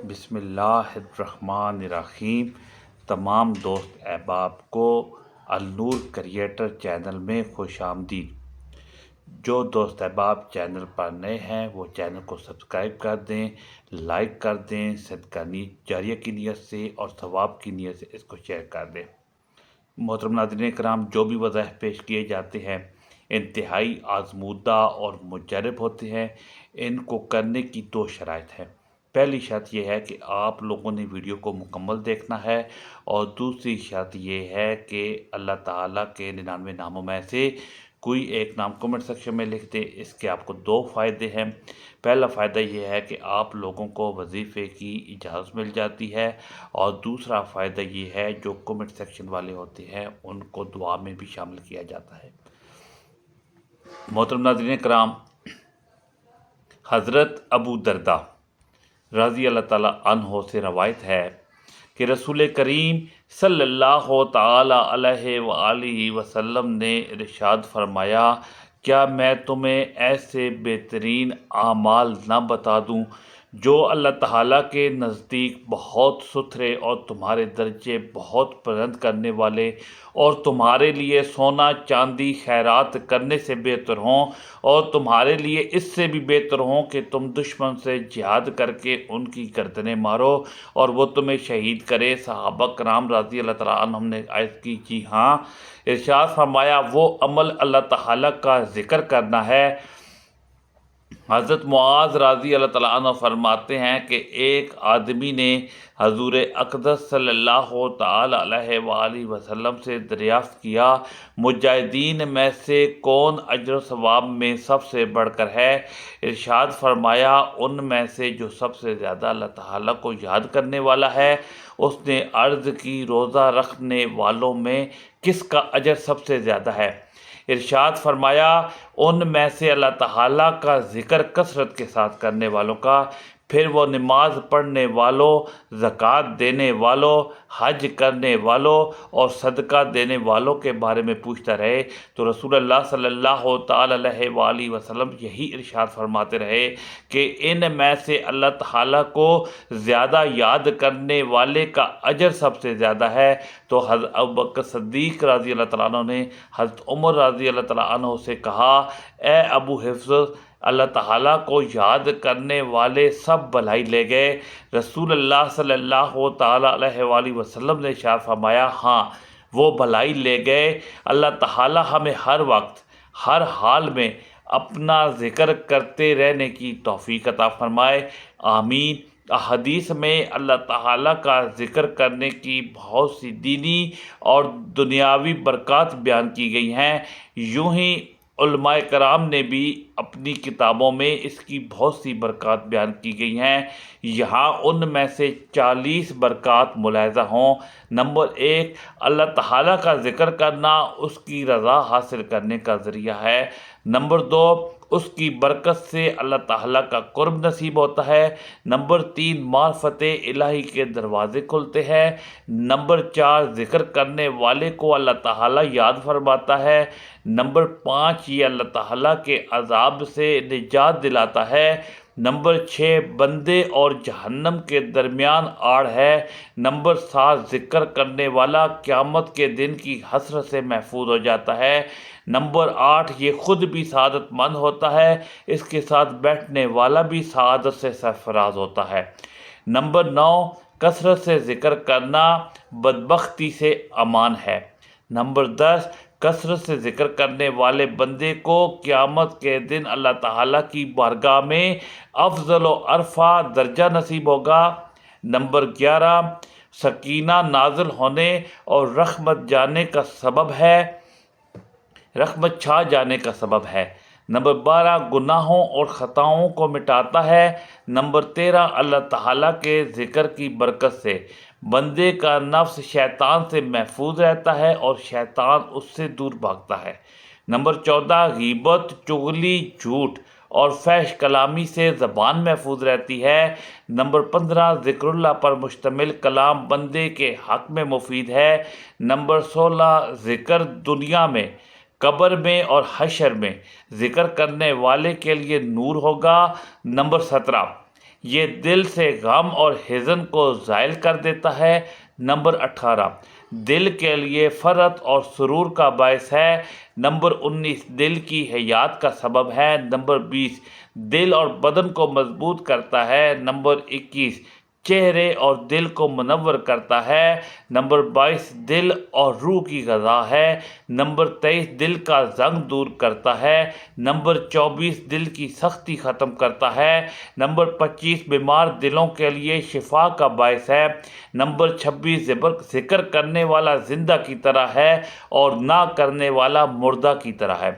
بسم اللہ الرحمن الرحیم۔ تمام دوست احباب کو النور کریٹر چینل میں خوش آمدید۔ جو دوست احباب چینل پر نئے ہیں وہ چینل کو سبسکرائب کر دیں، لائک کر دیں، صدقہ جاریہ کی نیت سے اور ثواب کی نیت سے اس کو شیئر کر دیں۔ محترم ناظرین کرام، جو بھی وظائف پیش کیے جاتے ہیں انتہائی آزمودہ اور مجرب ہوتے ہیں۔ ان کو کرنے کی دو شرائط ہیں۔ پہلی شرط یہ ہے کہ آپ لوگوں نے ویڈیو کو مکمل دیکھنا ہے، اور دوسری شرط یہ ہے کہ اللہ تعالیٰ کے 99 ناموں میں سے کوئی ایک نام کمنٹ سیکشن میں لکھ دیں۔ اس کے آپ کو دو فائدے ہیں۔ پہلا فائدہ یہ ہے کہ آپ لوگوں کو وظیفے کی اجازت مل جاتی ہے، اور دوسرا فائدہ یہ ہے جو کمنٹ سیکشن والے ہوتے ہیں ان کو دعا میں بھی شامل کیا جاتا ہے۔ محترم ناظرین کرام، حضرت ابو درداء رضی اللہ تعالیٰ عنہ سے روایت ہے کہ رسول کریم صلی اللہ تعالیٰ علیہ وآلہ وسلم نے ارشاد فرمایا، کیا میں تمہیں ایسے بہترین اعمال نہ بتا دوں جو اللہ تعالیٰ کے نزدیک بہت ستھرے اور تمہارے درجے بہت بلند کرنے والے، اور تمہارے لیے سونا چاندی خیرات کرنے سے بہتر ہوں، اور تمہارے لیے اس سے بھی بہتر ہوں کہ تم دشمن سے جہاد کر کے ان کی گردنیں مارو اور وہ تمہیں شہید کرے؟ صحابہ کرام رضی اللہ تعالیٰ عنہم نے عرض کی، جی ہاں۔ ارشاد فرمایا، وہ عمل اللہ تعالیٰ کا ذکر کرنا ہے۔ حضرت معاذ رضی اللہ تعالیٰ عنہ فرماتے ہیں کہ ایک آدمی نے حضور اقدس صلی اللہ تعالیٰ علیہ وآلہ وسلم سے دریافت کیا، مجاہدین میں سے کون اجر و ثواب میں سب سے بڑھ کر ہے؟ ارشاد فرمایا، ان میں سے جو سب سے زیادہ اللہ تعالیٰ کو یاد کرنے والا ہے۔ اس نے عرض کی، روزہ رکھنے والوں میں کس کا اجر سب سے زیادہ ہے؟ ارشاد فرمایا، ان میں سے اللہ تعالیٰ کا ذکر کثرت کے ساتھ کرنے والوں کا۔ پھر وہ نماز پڑھنے والوں، زکوٰۃ دینے والوں، حج کرنے والوں اور صدقہ دینے والوں کے بارے میں پوچھتا رہے، تو رسول اللہ صلی اللہ تعالیٰ علیہ وآلہ وسلم یہی ارشاد فرماتے رہے کہ ان میں سے اللہ تعالیٰ کو زیادہ یاد کرنے والے کا اجر سب سے زیادہ ہے۔ تو حضرت ابوبکر صدیق رضی اللہ تعالیٰ عنہ نے حضرت عمر رضی اللہ تعالیٰ عنہ سے کہا، اے ابو حفظ، اللہ تعالیٰ کو یاد کرنے والے سب بھلائی لے گئے۔ رسول اللہ صلی اللہ تعالیٰ علیہ وآلہ وسلم نے ارشاد فرمایا، ہاں وہ بھلائی لے گئے۔ اللہ تعالیٰ ہمیں ہر وقت ہر حال میں اپنا ذکر کرتے رہنے کی توفیق عطا فرمائے، آمین۔ احادیث میں اللہ تعالیٰ کا ذکر کرنے کی بہت سی دینی اور دنیاوی برکات بیان کی گئی ہیں۔ یوں ہی علماء کرام نے بھی اپنی کتابوں میں اس کی بہت سی برکات بیان کی گئی ہیں۔ یہاں ان میں سے 40 برکات ملاحظہ ہوں۔ نمبر 1، اللہ تعالیٰ کا ذکر کرنا اس کی رضا حاصل کرنے کا ذریعہ ہے۔ نمبر 2، اس کی برکت سے اللہ تعالیٰ کا قرب نصیب ہوتا ہے۔ نمبر 3، معرفت الہی کے دروازے کھلتے ہیں۔ نمبر 4، ذکر کرنے والے کو اللہ تعالیٰ یاد فرماتا ہے۔ نمبر 5، یہ اللہ تعالیٰ کے عذاب سے نجات دلاتا ہے۔ نمبر 6، بندے اور جہنم کے درمیان آڑ ہے۔ نمبر 7، ذکر کرنے والا قیامت کے دن کی حسرت سے محفوظ ہو جاتا ہے۔ نمبر 8، یہ خود بھی سعادت مند ہوتا ہے، اس کے ساتھ بیٹھنے والا بھی سعادت سے سرفراز ہوتا ہے۔ نمبر 9، کثرت سے ذکر کرنا بدبختی سے امان ہے۔ نمبر 10، کثرت سے ذکر کرنے والے بندے کو قیامت کے دن اللہ تعالیٰ کی بارگاہ میں افضل و عرفہ درجہ نصیب ہوگا۔ نمبر 11، سکینہ نازل ہونے اور رحمت چھا جانے کا سبب ہے۔ نمبر 12، گناہوں اور خطاؤں کو مٹاتا ہے۔ نمبر 13، اللہ تعالیٰ کے ذکر کی برکت سے بندے کا نفس شیطان سے محفوظ رہتا ہے اور شیطان اس سے دور بھاگتا ہے۔ نمبر 14، غیبت، چغلی، جھوٹ اور فحش کلامی سے زبان محفوظ رہتی ہے۔ نمبر 15، ذکر اللہ پر مشتمل کلام بندے کے حق میں مفید ہے۔ نمبر 16، ذکر دنیا میں، قبر میں اور حشر میں ذکر کرنے والے کے لیے نور ہوگا۔ نمبر 17، یہ دل سے غم اور حزن کو زائل کر دیتا ہے۔ نمبر 18، دل کے لیے فرحت اور سرور کا باعث ہے۔ نمبر 19، دل کی حیات کا سبب ہے۔ نمبر 20، دل اور بدن کو مضبوط کرتا ہے۔ نمبر 21، چہرے اور دل کو منور کرتا ہے۔ نمبر 22، دل اور روح کی غذا ہے۔ نمبر 23، دل کا زنگ دور کرتا ہے۔ نمبر 24، دل کی سختی ختم کرتا ہے۔ نمبر 25، بیمار دلوں کے لیے شفا کا باعث ہے۔ نمبر 26، ذکر کرنے والا زندہ کی طرح ہے اور نہ کرنے والا مردہ کی طرح ہے۔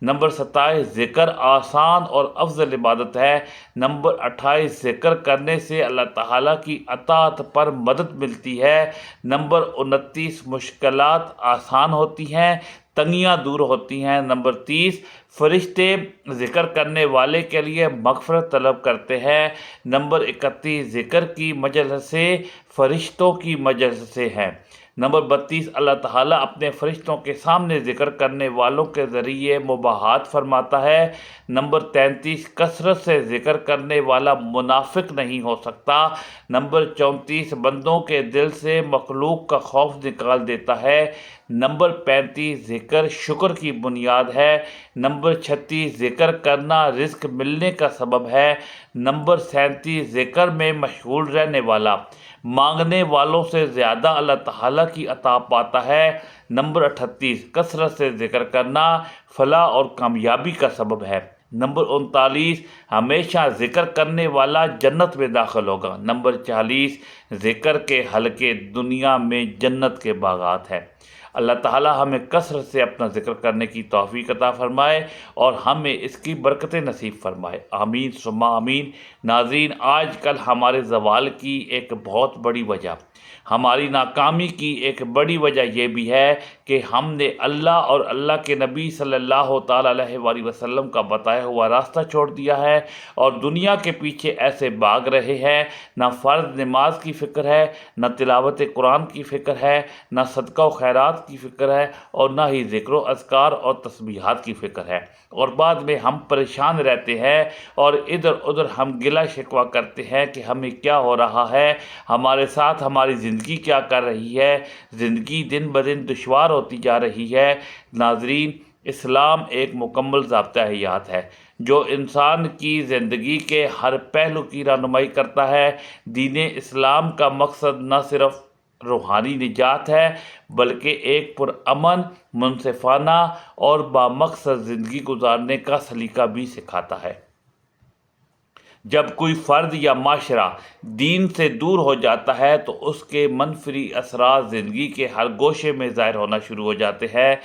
نمبر 27، ذکر آسان اور افضل عبادت ہے۔ نمبر 28، ذکر کرنے سے اللہ تعالیٰ کی اطاعت پر مدد ملتی ہے۔ نمبر 29، مشکلات آسان ہوتی ہیں، تنگیاں دور ہوتی ہیں۔ نمبر 30، فرشتے ذکر کرنے والے کے لیے مغفرت طلب کرتے ہیں۔ نمبر 31، ذکر کی مجلسیں فرشتوں کی مجلسیں ہیں۔ نمبر 32، اللہ تعالیٰ اپنے فرشتوں کے سامنے ذکر کرنے والوں کے ذریعے مباحثات فرماتا ہے۔ نمبر 33، کثرت سے ذکر کرنے والا منافق نہیں ہو سکتا۔ نمبر 34، بندوں کے دل سے مخلوق کا خوف نکال دیتا ہے۔ نمبر 35، ذکر شکر کی بنیاد ہے۔ نمبر 36، ذکر کرنا رزق ملنے کا سبب ہے۔ نمبر 37، ذکر میں مشغول رہنے والا مانگنے والوں سے زیادہ اللہ تعالیٰ کی عطا پاتا ہے۔ نمبر 38، کثرت سے ذکر کرنا فلاح اور کامیابی کا سبب ہے۔ نمبر 39، ہمیشہ ذکر کرنے والا جنت میں داخل ہوگا۔ نمبر 40، ذکر کے حلقے دنیا میں جنت کے باغات ہیں۔ اللہ تعالیٰ ہمیں کثرت سے اپنا ذکر کرنے کی توفیق عطا فرمائے اور ہمیں اس کی برکتیں نصیب فرمائے، آمین ثم آمین۔ ناظرین، آج کل ہمارے زوال کی ایک بہت بڑی وجہ، ہماری ناکامی کی ایک بڑی وجہ یہ بھی ہے کہ ہم نے اللہ اور اللہ کے نبی صلی اللہ تعالیٰ علیہ وآلہ وسلم کا بتایا ہوا راستہ چھوڑ دیا ہے اور دنیا کے پیچھے ایسے بھاگ رہے ہیں۔ نہ فرض نماز کی فکر ہے، نہ تلاوت قرآن کی فکر ہے، نہ صدقہ و خیرات کی فکر ہے اور نہ ہی ذکر و اذکار اور تسبیحات کی فکر ہے، اور بعد میں ہم پریشان رہتے ہیں اور ادھر ادھر ہم گلہ شکوہ کرتے ہیں کہ ہمیں کیا ہو رہا ہے، ہمارے ساتھ ہماری زندگی کیا کر رہی ہے، زندگی دن بدن دشوار ہوتی جا رہی ہے۔ ناظرین، اسلام ایک مکمل ضابطہ حیات ہے جو انسان کی زندگی کے ہر پہلو کی رہنمائی کرتا ہے۔ دین اسلام کا مقصد نہ صرف روحانی نجات ہے بلکہ ایک پرامن، منصفانہ اور بامقصد زندگی گزارنے کا سلیقہ بھی سکھاتا ہے۔ جب کوئی فرد یا معاشرہ دین سے دور ہو جاتا ہے تو اس کے منفی اثرات زندگی کے ہر گوشے میں ظاہر ہونا شروع ہو جاتے ہیں۔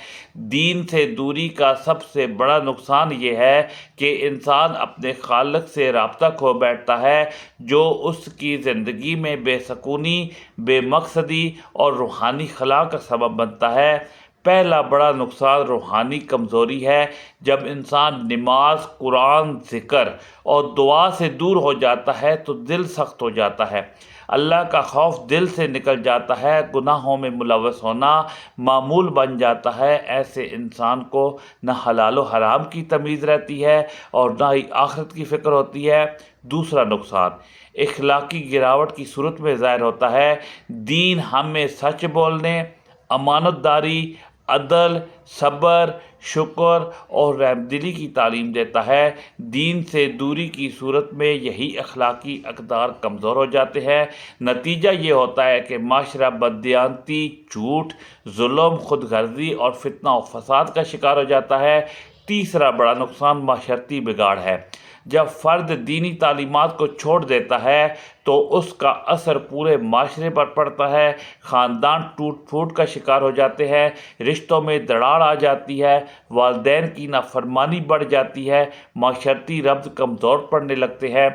دین سے دوری کا سب سے بڑا نقصان یہ ہے کہ انسان اپنے خالق سے رابطہ کھو بیٹھتا ہے، جو اس کی زندگی میں بے سکونی، بے مقصدی اور روحانی خلا کا سبب بنتا ہے۔ پہلا بڑا نقصان روحانی کمزوری ہے۔ جب انسان نماز، قرآن، ذکر اور دعا سے دور ہو جاتا ہے تو دل سخت ہو جاتا ہے، اللہ کا خوف دل سے نکل جاتا ہے، گناہوں میں ملوث ہونا معمول بن جاتا ہے۔ ایسے انسان کو نہ حلال و حرام کی تمیز رہتی ہے اور نہ ہی آخرت کی فکر ہوتی ہے۔ دوسرا نقصان اخلاقی گراوٹ کی صورت میں ظاہر ہوتا ہے۔ دین ہمیں سچ بولنے، امانت داری، عدل، صبر، شکر اور رحمدلی کی تعلیم دیتا ہے۔ دین سے دوری کی صورت میں یہی اخلاقی اقدار کمزور ہو جاتے ہیں۔ نتیجہ یہ ہوتا ہے کہ معاشرہ بددیانتی، جھوٹ، ظلم، خود غرضی اور فتنہ و فساد کا شکار ہو جاتا ہے۔ تیسرا بڑا نقصان معاشرتی بگاڑ ہے۔ جب فرد دینی تعلیمات کو چھوڑ دیتا ہے تو اس کا اثر پورے معاشرے پر پڑتا ہے۔ خاندان ٹوٹ پھوٹ کا شکار ہو جاتے ہیں، رشتوں میں دراڑ آ جاتی ہے، والدین کی نافرمانی بڑھ جاتی ہے، معاشرتی ربط کمزور پڑنے لگتے ہیں۔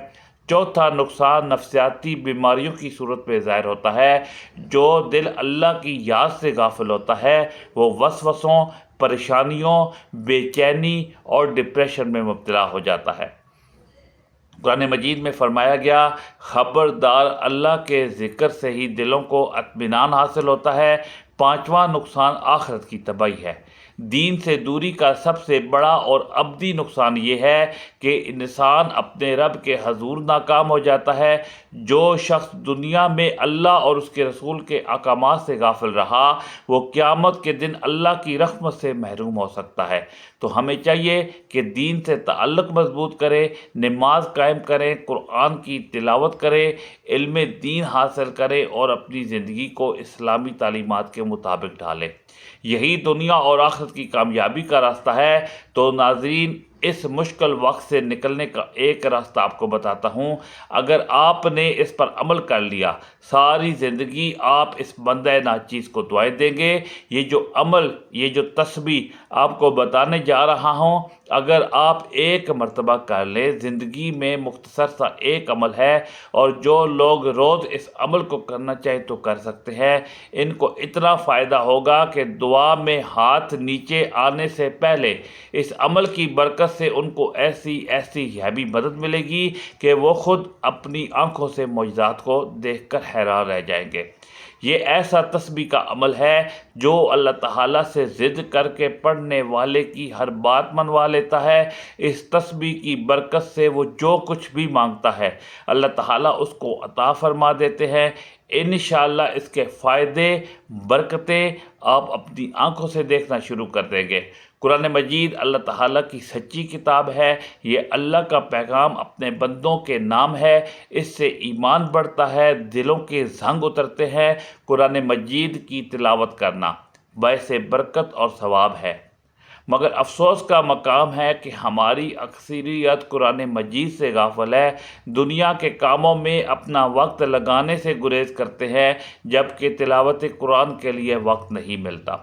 چوتھا نقصان نفسیاتی بیماریوں کی صورت میں ظاہر ہوتا ہے۔ جو دل اللہ کی یاد سے غافل ہوتا ہے وہ وسوسوں، پریشانیوں، بے چینی اور ڈپریشن میں مبتلا ہو جاتا ہے۔ قرآن مجید میں فرمایا گیا، خبردار اللہ کے ذکر سے ہی دلوں کو اطمینان حاصل ہوتا ہے۔ پانچواں نقصان آخرت کی تباہی ہے۔ دین سے دوری کا سب سے بڑا اور ابدی نقصان یہ ہے کہ انسان اپنے رب کے حضور ناکام ہو جاتا ہے۔ جو شخص دنیا میں اللہ اور اس کے رسول کے احکامات سے غافل رہا وہ قیامت کے دن اللہ کی رحمت سے محروم ہو سکتا ہے۔ تو ہمیں چاہیے کہ دین سے تعلق مضبوط کریں، نماز قائم کریں، قرآن کی تلاوت کریں، علم دین حاصل کریں اور اپنی زندگی کو اسلامی تعلیمات کے مطابق ڈھالیں۔ یہی دنیا اور آخرت کی کامیابی کا راستہ ہے۔ تو ناظرین، اس مشکل وقت سے نکلنے کا ایک راستہ آپ کو بتاتا ہوں۔ اگر آپ نے اس پر عمل کر لیا، ساری زندگی آپ اس بندہ ناچیز کو دعائیں دیں گے۔ یہ جو عمل، یہ جو تسبیح آپ کو بتانے جا رہا ہوں، اگر آپ ایک مرتبہ کر لیں، زندگی میں مختصر سا ایک عمل ہے، اور جو لوگ روز اس عمل کو کرنا چاہیں تو کر سکتے ہیں، ان کو اتنا فائدہ ہوگا کہ دعا میں ہاتھ نیچے آنے سے پہلے اس عمل کی برکت سے ان کو ایسی غیبی مدد ملے گی کہ وہ خود اپنی آنکھوں سے معجزات کو دیکھ کر حیران رہ جائیں گے۔ یہ ایسا تسبیح کا عمل ہے جو اللہ تعالیٰ سے ضد کر کے پڑھنے والے کی ہر بات منوا لیتا ہے۔ اس تسبیح کی برکت سے وہ جو کچھ بھی مانگتا ہے اللہ تعالیٰ اس کو عطا فرما دیتے ہیں۔ انشاءاللہ اس کے فائدے، برکتیں آپ اپنی آنکھوں سے دیکھنا شروع کر دیں گے۔ قرآن مجید اللہ تعالیٰ کی سچی کتاب ہے۔ یہ اللہ کا پیغام اپنے بندوں کے نام ہے۔ اس سے ایمان بڑھتا ہے، دلوں کے زنگ اترتے ہیں۔ قرآن مجید کی تلاوت کرنا باعث برکت اور ثواب ہے، مگر افسوس کا مقام ہے کہ ہماری اکثریت قرآن مجید سے غافل ہے، دنیا کے کاموں میں اپنا وقت لگانے سے گریز کرتے ہیں، جبکہ تلاوت قرآن کے لیے وقت نہیں ملتا۔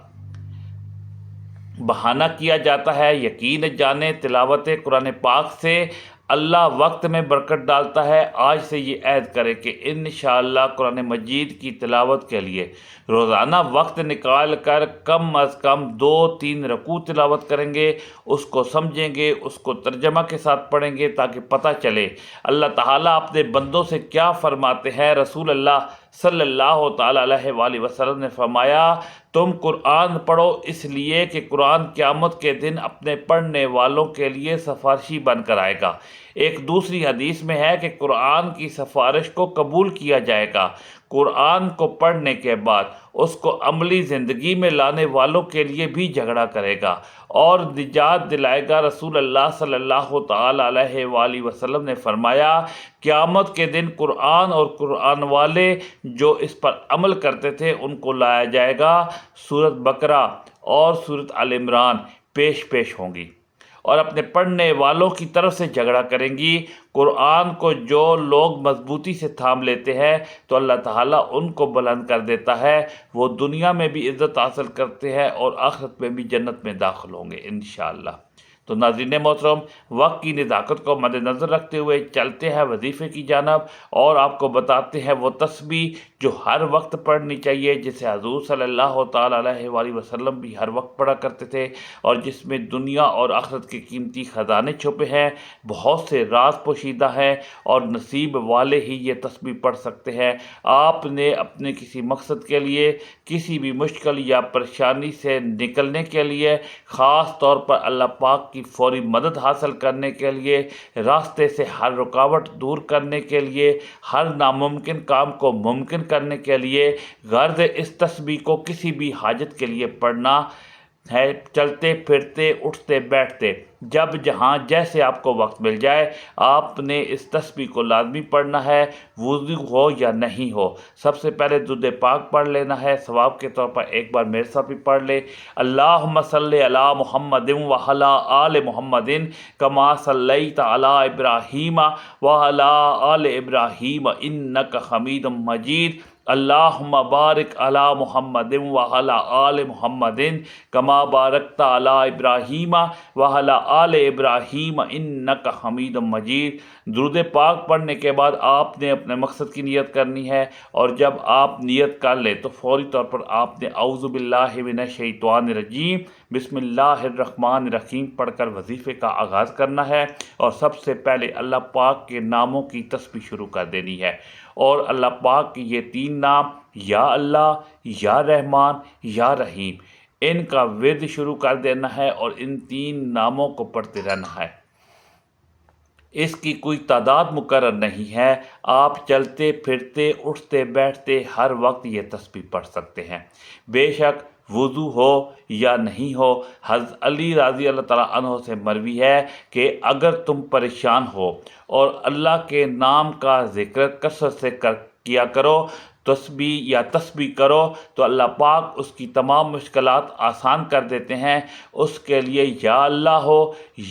بہانہ کیا جاتا ہے۔ یقین جانیں تلاوت قرآن پاک سے اللہ وقت میں برکت ڈالتا ہے۔ آج سے یہ عہد کریں کہ انشاءاللہ قرآن مجید کی تلاوت کے لیے روزانہ وقت نکال کر کم از کم 2-3 رکوع تلاوت کریں گے، اس کو سمجھیں گے، اس کو ترجمہ کے ساتھ پڑھیں گے تاکہ پتہ چلے اللہ تعالیٰ اپنے بندوں سے کیا فرماتے ہیں۔ رسول اللہ صلی اللہ تعالیٰ علیہ وآلہ وسلم نے فرمایا، تم قرآن پڑھو اس لیے کہ قرآن قیامت کے دن اپنے پڑھنے والوں کے لیے سفارشی بن کر آئے گا۔ ایک دوسری حدیث میں ہے کہ قرآن کی سفارش کو قبول کیا جائے گا۔ قرآن کو پڑھنے کے بعد اس کو عملی زندگی میں لانے والوں کے لیے بھی جھگڑا کرے گا اور نجات دلائے گا۔ رسول اللہ صلی اللہ تعالیٰ علیہ وآلہ وسلم نے فرمایا، قیامت کے دن قرآن اور قرآن والے جو اس پر عمل کرتے تھے ان کو لایا جائے گا۔ سورۃ بقرہ اور سورۃ آل عمران پیش پیش ہوں گی اور اپنے پڑھنے والوں کی طرف سے جھگڑا کریں گی۔ قرآن کو جو لوگ مضبوطی سے تھام لیتے ہیں تو اللہ تعالیٰ ان کو بلند کر دیتا ہے، وہ دنیا میں بھی عزت حاصل کرتے ہیں اور آخرت میں بھی جنت میں داخل ہوں گے انشاءاللہ۔ تو ناظرین محترم، وقت کی نزاکت کو مد نظر رکھتے ہوئے چلتے ہیں وظیفے کی جانب اور آپ کو بتاتے ہیں وہ تسبیح جو ہر وقت پڑھنی چاہیے، جسے حضور صلی اللہ تعالیٰ علیہ وآلہ وسلم بھی ہر وقت پڑھا کرتے تھے اور جس میں دنیا اور آخرت کے قیمتی خزانے چھپے ہیں، بہت سے راز پوشیدہ ہیں اور نصیب والے ہی یہ تسبیح پڑھ سکتے ہیں۔ آپ نے اپنے کسی مقصد کے لیے، کسی بھی مشکل یا پریشانی سے نکلنے کے لیے، خاص طور پر اللہ پاک کی فوری مدد حاصل کرنے کے لیے، راستے سے ہر رکاوٹ دور کرنے کے لیے، ہر ناممکن کام کو ممکن کرنے کے لیے، غرض اس تسبیح کو کسی بھی حاجت کے لیے پڑھنا ہے، چلتے پھرتے، اٹھتے بیٹھتے، جب جہاں جیسے آپ کو وقت مل جائے آپ نے اس تسبیح کو لازمی پڑھنا ہے، وضو ہو یا نہیں ہو۔ سب سے پہلے درود پاک پڑھ لینا ہے، ثواب کے طور پر ایک بار میرے ساتھ بھی پڑھ لے، اللہم صلی علی محمد وعلی آل محمد کما صلیت علی ابراہیم وعلی آل ابراہیم انک حمید مجید، اللہم بارک علی محمد وعلی آل محمد کما بارکت علی ابراہیم وعلی آل ابراہیم انک حمید مجید۔ درود پاک پڑھنے کے بعد آپ نے اپنے مقصد کی نیت کرنی ہے، اور جب آپ نیت کر لیں تو فوری طور پر آپ نے اعوذ باللہ من الشیطان الرجیم بسم اللہ الرحمن الرحیم پڑھ کر وظیفے کا آغاز کرنا ہے، اور سب سے پہلے اللہ پاک کے ناموں کی تسبیح شروع کر دینی ہے، اور اللہ پاک کے یہ 3 نام یا اللہ، یا رحمان، یا رحیم، ان کا ورد شروع کر دینا ہے اور ان 3 ناموں کو پڑھتے رہنا ہے۔ اس کی کوئی تعداد مقرر نہیں ہے، آپ چلتے پھرتے اٹھتے بیٹھتے ہر وقت یہ تسبیح پڑھ سکتے ہیں، بے شک وضو ہو یا نہیں ہو۔ حضرت علی رضی اللہ تعالیٰ عنہ سے مروی ہے کہ اگر تم پریشان ہو اور اللہ کے نام کا ذکر کثرت سے کیا کرو، تسبیح کرو، تو اللہ پاک اس کی تمام مشکلات آسان کر دیتے ہیں۔ اس کے لیے یا اللہ ہو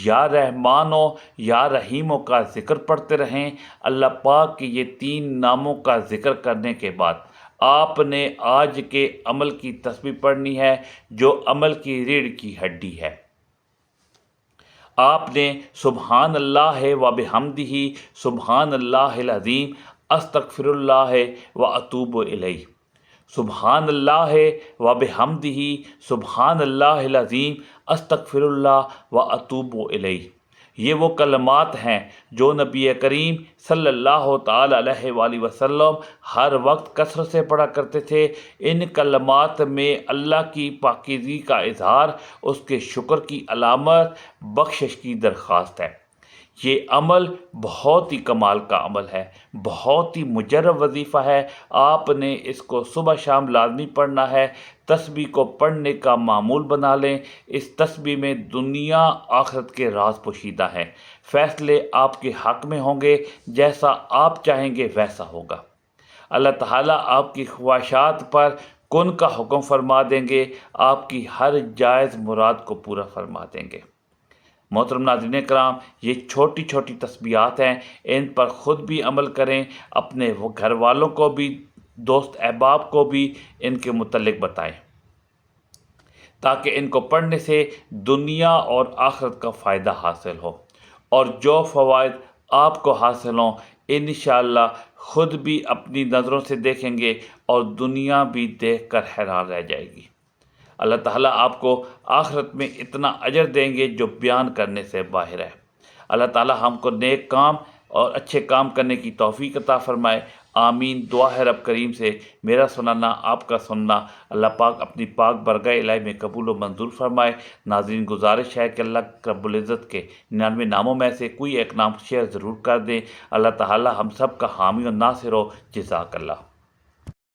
یا رحمان ہو یا رحیم ہو کا ذکر پڑھتے رہیں۔ اللہ پاک کے یہ 3 ناموں کا ذکر کرنے کے بعد آپ نے آج کے عمل کی تسبیح پڑھنی ہے جو عمل کی ریڑھ کی ہڈی ہے۔ آپ نے سبحان اللہ و بحمدہ سبحان اللہ العظیم استغفر اللہ و اتوب الیہ، سبحان اللہ و بحمدہ سبحان اللہ العظیم استغفر اللہ و اتوب الیہ۔ یہ وہ کلمات ہیں جو نبی کریم صلی اللہ تعالی علیہ وآلہ وسلم ہر وقت کثرت سے پڑھا کرتے تھے۔ ان کلمات میں اللہ کی پاکیزگی کا اظہار، اس کے شکر کی علامت، بخشش کی درخواست ہے۔ یہ عمل بہت ہی کمال کا عمل ہے، بہت ہی مجرب وظیفہ ہے۔ آپ نے اس کو صبح شام لازمی پڑھنا ہے۔ تسبیح کو پڑھنے کا معمول بنا لیں۔ اس تسبیح میں دنیا آخرت کے راز پوشیدہ ہیں۔ فیصلے آپ کے حق میں ہوں گے، جیسا آپ چاہیں گے ویسا ہوگا۔ اللہ تعالیٰ آپ کی خواہشات پر کن کا حکم فرما دیں گے، آپ کی ہر جائز مراد کو پورا فرما دیں گے۔ محترم ناظرین کرام، یہ چھوٹی چھوٹی تسبیحات ہیں، ان پر خود بھی عمل کریں، اپنے گھر والوں کو بھی، دوست احباب کو بھی ان کے متعلق بتائیں، تاکہ ان کو پڑھنے سے دنیا اور آخرت کا فائدہ حاصل ہو، اور جو فوائد آپ کو حاصل ہوں انشاءاللہ خود بھی اپنی نظروں سے دیکھیں گے اور دنیا بھی دیکھ کر حیران رہ جائے گی۔ اللہ تعالیٰ آپ کو آخرت میں اتنا اجر دیں گے جو بیان کرنے سے باہر ہے۔ اللہ تعالیٰ ہم کو نیک کام اور اچھے کام کرنے کی توفیق عطا فرمائے، آمین۔ دعا ہے رب کریم سے میرا سننا آپ کا سننا اللہ پاک اپنی پاک برگاہ الہی میں قبول و منظور فرمائے۔ ناظرین، گزارش ہے کہ اللہ رب العزت کے 99 ناموں میں سے کوئی ایک نام شیئر ضرور کر دیں۔ اللہ تعالیٰ ہم سب کا حامی و ناصر ہو۔ جزاک اللہ۔